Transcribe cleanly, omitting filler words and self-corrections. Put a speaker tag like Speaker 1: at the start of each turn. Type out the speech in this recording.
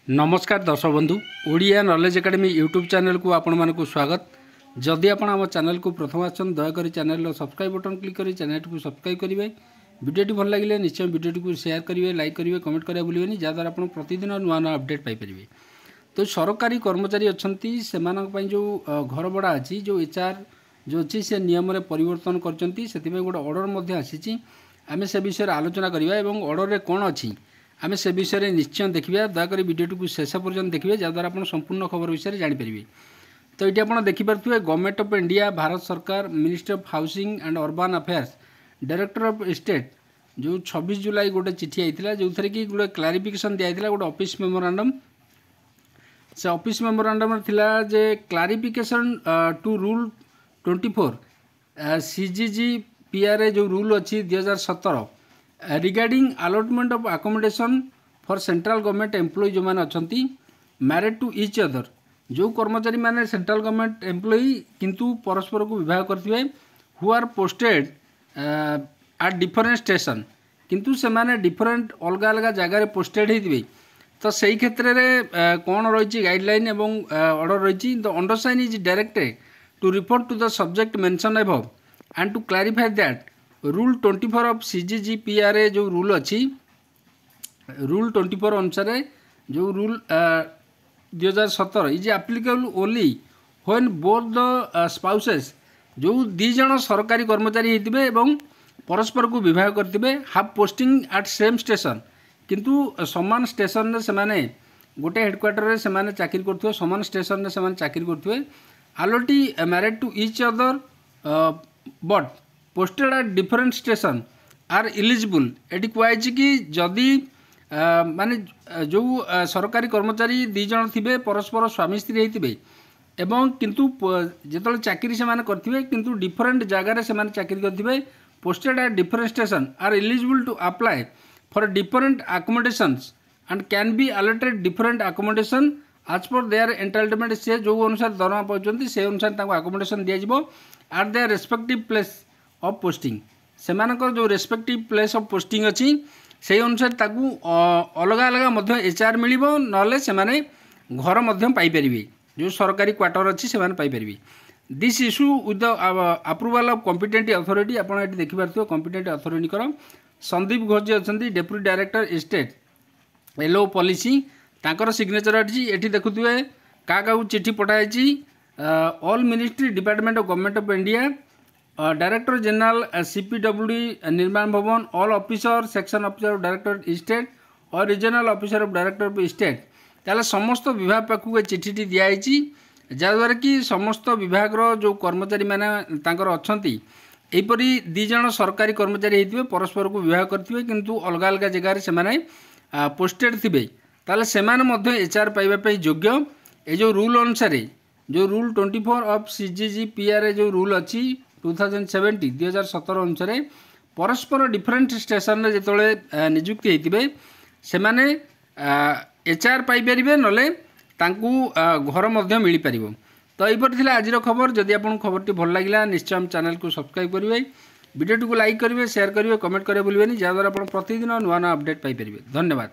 Speaker 1: नमस्कार दर्शक बंधु Odia knowledge academy YouTube channel को आपण मानक स्वागत। जदि आपण आम चैनल को प्रथम आछन दयाकोरी चैनल सब्सक्राइब बटन क्लिक करी चैनल को सब्सक्राइब करेंगे। वीडियोटी भल लगे निश्चय वीडियोटी को शेयर करेंगे, लाइक करेंगे, कमेंट करेंगे भूलें जहाँद्वारा आप प्रतिदिन नुआ नुआ अपडेट पाइपर। तो सरकारी कर्मचारी अच्छा से जो घर भड़ा अच्छी जो एचआर जो अच्छी से नियम परिवर्तन कर गोटे ऑर्डर आसी आम से विषय आलोचना करवा ऑर्डर में कौन अच्छी आम से विषय निश्चय देखा। दयाकोरी वीडियोटी को शेष पर्यटन देखिए जहाँद्वारा आप संपूर्ण खबर विषय में जानीपर। तो ये आप देखिपे गवर्नमेंट ऑफ इंडिया भारत सरकार ministry of housing and urban affairs director of state जो 26 जुलाई गोटे चिठी आई जो थे कि गोटे क्लारिफिकेशन दिया गोटे ऑफिस मेमोरांडम से ऑफिस मेमोरांडम थिला जे clarification to rule 24 CGG PRA जो रूल अच्छी 2017 regarding allotment of accommodation for central government employee जो मैंने अच्छा मैरिड टू ईच अदर जो कर्मचारी मैंने सेंट्रल गवर्नमेंट एम्प्लॉई किंतु परस्पर को विवाह करते who are posted at different station किंतु से माने डिफरेंट अलग अलग जगार पोस्टेड होते तो सही क्षेत्र में कौन रही गाइडलाइन एवं ऑर्डर रही। The undersign is directed to report to the subject mention above and to clarify that rule 24 of CGG PRA जो रूल अच्छी रूल 24 अनुसार जो rule 2017 is applicable only when both the spouses जो दी जन सरकारी कर्मचारी होते एवं परस्पर को विवाह करते half posting at same station किंतु समान स्टेशन रे से गोटे हेडक्वार्टर से माने चाकरी करते समान स्टेशन रे से चाकरी करते आलोटी married to each other but posted at different station are eligible. एटी कहुई कि जदि माने जो सरकारी कर्मचारी दी जन थे परस्पर स्वामी स्त्री होते एवं किंतु जो चाकरी से करते किंतु डिफरेंट जगार से चाकरी करते posted at different station are eligible to apply for different accommodations and can be allotted different accommodation as per there entitlement से जो अनुसार दरमा पाँच से अनुसार अकोमोडेशन दिज्व at their respective place of posting से जो रेस्पेक्टिव प्लेस ऑफ पोस्टिंग अच्छी से अनुसार अलग अलग एचआर मिल ना से घर पाइपर जो सरकारी क्वार्टर अच्छी से पाइपर। This issue with the approval of competent authority आपड़ ये देखिपे कॉम्पिटेंट अथॉरिटी संदीप घोष जी अच्छा deputy director state LO policy तांकर सिग्नेचर अच्छी ये देखुए क्या चिठी पठाई all ministry department of government of India director general CPWD Nirman Bhavan all officer section officer of director state और regional officer of director of state ताले समस्त विभाग पाखु चिठी दिखाई जहाँद्वारा कि समस्त विभाग जो कर्मचारी मैंने अच्छा यहपरी दी जन सरकारी कर्मचारी होते परस्पर को विवाह करते किंतु अलग अलग जगार से पोस्टेड थे ताले से एचआर पाइबापी योग्य ये जो रूल अनुसार जो रूल 24 ऑफ सीजीजी पीआरए जो रूल अच्छी 2017 अनुसार परस्पर डिफरेंट स्टेशन रे जिते नियुक्ति होते से एचआर पाइपर ना घर मिल पार। तो यही आज खबर। जदि आपको खबर भल लगा निश्चय हम चैनल को सब्सक्राइब करेंगे, वीडियो को लाइक करेंगे, शेयर करेंगे, कमेंट करेंगे भूलें जहाँद्वारा आप प्रतिदिन नुआ नुआ अपडेट पाइपर। धन्यवाद।